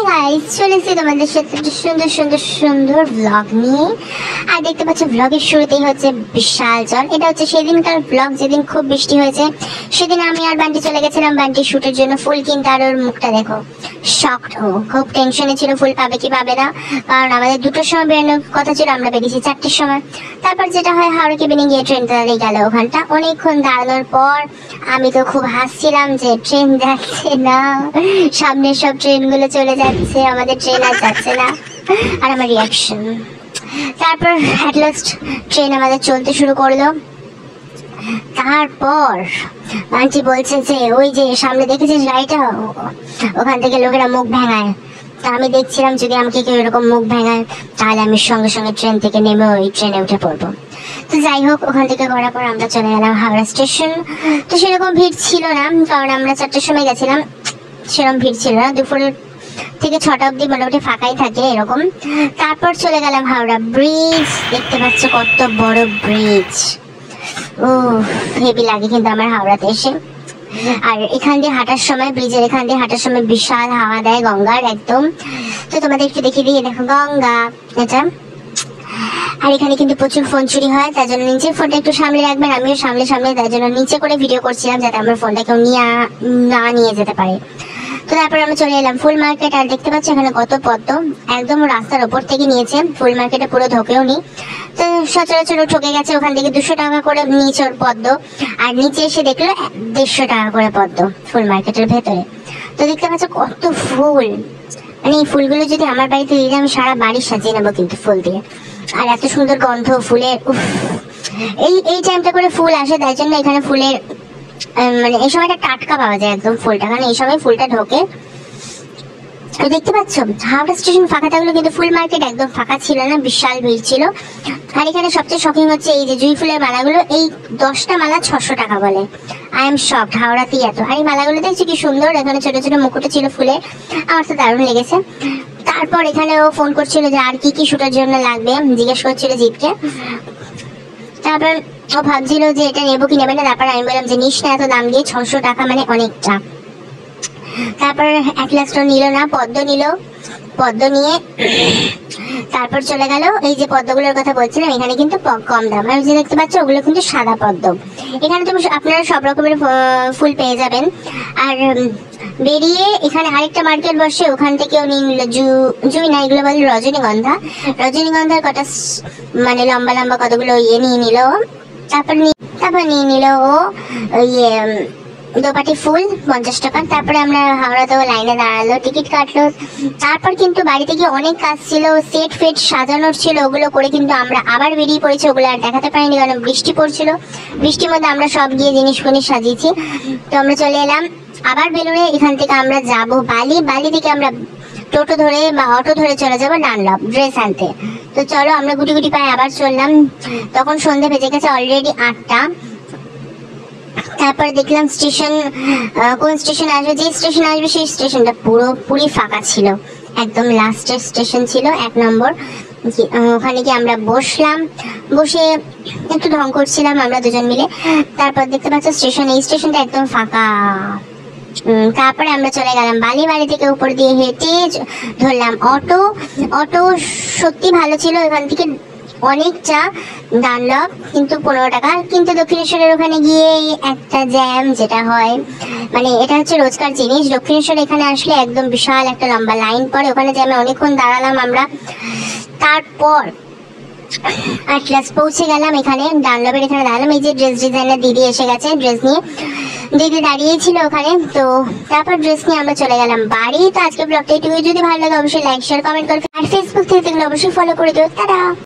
Guys, চলে এসেছি তোমাদের সাথে সুন্দর সুন্দর সুন্দর ব্লগ নিয়ে। আর দেখতে পাচ্ছ ব্লগের শুরুতেই হচ্ছে বিশাল জল। এটা হচ্ছে সেদিনকার ব্লগ, যেদিন খুব বৃষ্টি হয়েছে। সেদিন আমি আর বান্টি চলে গেছিলাম বান্টি শুটের জন্য ফুল কিনতে। আর ওর মুখটা দেখো, শকড। ও খুব টেনশনে ছিল ফুল পাবে কি পাবে না, কারণ আমাদের 2টোর সময় বেরোনোর কথা ছিল, আমরা বেরিয়েছি 4টের সময়। তারপর যেটা হয়, হাওড়া কেবিনে গিয়ে ট্রেন দাঁড়িয়ে গেল ওখানটা। অনেকক্ষণ দাঁড়ানোর পর আমি তো খুব হাসছিলাম যে ট্রেন যাচ্ছে না, সামনের সব ট্রেনগুলো চলে যাচ্ছে, আমাদের ট্রেন আর যাচ্ছে না। আর আমার রিয়াকশন। তারপর অ্যাট লাস্ট ট্রেন আমাদের চলতে শুরু করলো। তারপর আন্টি বলছে যে ওই যে সামনে দেখেছিস গাড়িটা, ওখান থেকে লোকেরা মুখ ভেঙায়। তা আমি দেখছিলাম যদি আমাকে কেউ এরকম মুখ ভেঙায় তাহলে আমি সঙ্গে সঙ্গে ট্রেন থেকে নেমে ওই ট্রেনে উঠে পড়বো। তো যাই হোক, ওখান থেকে করার পর আমরা চলে গেলাম হাওড়া স্টেশন। তো সেরকম ভিড় ছিল না, কারণ আমরা 4টের সময় গেছিলাম, সেরকম ভিড় ছিল না। দুপুরের থেকে 6টা অবধি মোটামুটি ফাঁকাই থাকে এরকম। তারপর চলে গেলাম হাওড়া ব্রিজ। দেখতে পাচ্ছ কত বড় ব্রিজ। ও হেভি লাগে কিন্তু আমার হাওড়াতে এসে। আর এখান দিয়ে হাঁটার সময়, ব্রিজের এখান দিয়ে হাঁটার সময় বিশাল হাওয়া দেয় গঙ্গার একদম। তো তোমাদের একটু দেখিয়ে দিয়ে দেখো গঙ্গা এটা। আর এখানে কিন্তু প্রচুর ফোন চুরি হয়, তার জন্য নিচে ফোনটা একটু সামলে রাখবেন। আমিও সামলে সামলে তার জন্য নিচে করে ভিডিও করছিলাম, যাতে আমার ফোনটা কেউ না নিয়ে যেতে পারে। তো তারপর আমরা চলে এলাম ফুল মার্কেট। আর দেখতে পাচ্ছি এখানে কত পদ্ম, একদম রাস্তার ওপর থেকে নিয়েছে। ফুল মার্কেটে পুরো ঢোকেও নি, তো সচরাচর ঠকে গেছে। ওখান থেকে 200 টাকা করে নিয়েছে ওর পদ্ম, আর নিচে এসে দেখলো 150 টাকা করে পদ্ম ফুল মার্কেটের ভেতরে। তো দেখতে পাচ্ছ কত ফুল, মানে এই ফুলগুলো যদি আমার বাড়িতে দিলে আমি সারা বাড়ি সাজিয়ে নেবো কিন্তু ফুল দিয়ে। আর এত সুন্দর গন্ধ ফুলের, এই টাইমটা করে ফুল আসে, তাই জন্য এখানে ফুলের মানে এই সময়টা টাটকা পাওয়া যায় একদম ফুলটা, কারণ এই সময় ফুলটা ঢোকে। দেখতে পাচ্ছ হাওড়া স্টেশন ফাঁকা থাকলো, কিন্তু ফুল মার্কেট একদম ফাঁকা ছিল না, বিশাল ভিড় ছিল। আর এখানে সবচেয়ে শকিং হচ্ছে এই যে জুঁই ফুলের মালাগুলো, এই 10টা মালা 600 টাকা বলে। আই এম শকড, হাওড়াতেই এত। আর এই মালাগুলো দেখছি কি সুন্দর, এখানে ছোট ছোট মুকুটে ছিল ফুলের, আমার তো দারুণ লেগেছে। তারপর এখানে ও ফোন করছিল যে আর কি কি শুটের জন্য লাগবে, জিজ্ঞেস করছিল জিতকে। তারপর ও ভাবছিল যে এটা নেবো কি নেবে না। তারপর আমি বললাম যে নিস না, এত দাম দিয়ে, 600 টাকা মানে অনেকটা। তারপর এক লাস্ট নিল না, পদ্ম নিল। পদ্ম নিয়ে তারপর চলে গেল। এই যে পদ্মগুলোর কথা বলছিলাম, এখানে কিন্তু কম দাম। আর যে দেখতে পাচ্ছ ওগুলো কিন্তু সাদা পদ্ম। এখানে তুমি আপনারা সব রকমের ফুল পেয়ে যাবেন। আর বেরিয়ে এখানে আরেকটা মার্কেট বসে, ওখান থেকেও নিয়ে নিল জুঁই না, এগুলো বলে রজনীগন্ধা। রজনীগন্ধার কটা মানে লম্বা লম্বা কতগুলো ইয়ে নিয়ে নিল। তারপর নিয়ে নিল ও ইয়ে দোপাটি ফুল 50 টাকা। তারপরে আমরা হাওড়াতেও লাইনে দাঁড়ালো, টিকিট কাটলো। তারপর কিন্তু বাড়িতে গিয়ে অনেক কাজ ছিল, সেট ফেট সাজানোর ছিল, ওগুলো করে কিন্তু আমরা আবার বেরিয়ে পড়েছি। ওগুলো আর দেখাতে পারিনি কারণ বৃষ্টি পড়ছিল। বৃষ্টির মধ্যে আমরা সব গিয়ে জিনিসগুলি সাজিয়েছি। তো আমরা চলে এলাম আবার বেলুড়ে। এখান থেকে আমরা যাব বালি থেকে আমরা টোটো ধরে বা অটো ধরে চলে যাবো ডানলপ ড্রেস আনতে। তো চলো আমরা গুটি গুটি পায়ে আবার চললাম। তখন সন্ধ্যে বেজে গেছে অলরেডি 8টা। তারপর দেখলাম স্টেশন, কোন স্টেশন আসবে, যে স্টেশন আসবে সেই স্টেশনটা পুরোপুরি ফাঁকা ছিল, একদম লাস্টের স্টেশন ছিল 1 নম্বর। ওখানে গিয়ে আমরা বসলাম, বসে একটু ঢং করছিলাম আমরা দুজন মিলে। তারপর দেখতে পাচ্ছ স্টেশন, এই স্টেশনটা একদম ফাঁকা। তারপরে আমরা চলে গেলাম বালি থেকে উপর দিয়ে হেঁটে ধরলাম অটো সত্যি ভালো ছিল। এখান থেকে অনেকটা ডানলপ, কিন্তু 15 টাকা। কিন্তু দক্ষিণেশ্বরের ওখানে গিয়ে একটা জ্যাম যেটা হয়, মানে এটা হচ্ছে রোজকার জিনিস। দক্ষিণেশ্বর এখানে আসলে একদম বিশাল একটা লম্বা লাইন পড়ে, ওখানে জ্যামে অনেকক্ষণ দাঁড়ালাম আমরা। তারপর আটলাস পৌঁছে গেলাম এখানে ডানলপের এখানে দাঁড়ালাম। এই যে ড্রেস ডিজাইনার দিদি এসে গেছে, ড্রেস নিয়ে দিদি দাঁড়িয়েছিল ওখানে। তো তারপর ড্রেস নিয়ে আমরা চলে গেলাম বাড়ি। তো আজকে ব্লগটা এইটুকুই। যদি ভালো লাগে অবশ্যই লাইক শেয়ার কমেন্ট করবে, আর ফেসবুক থেকে দেখলে অবশ্যই ফলো করে দিও। টাটা।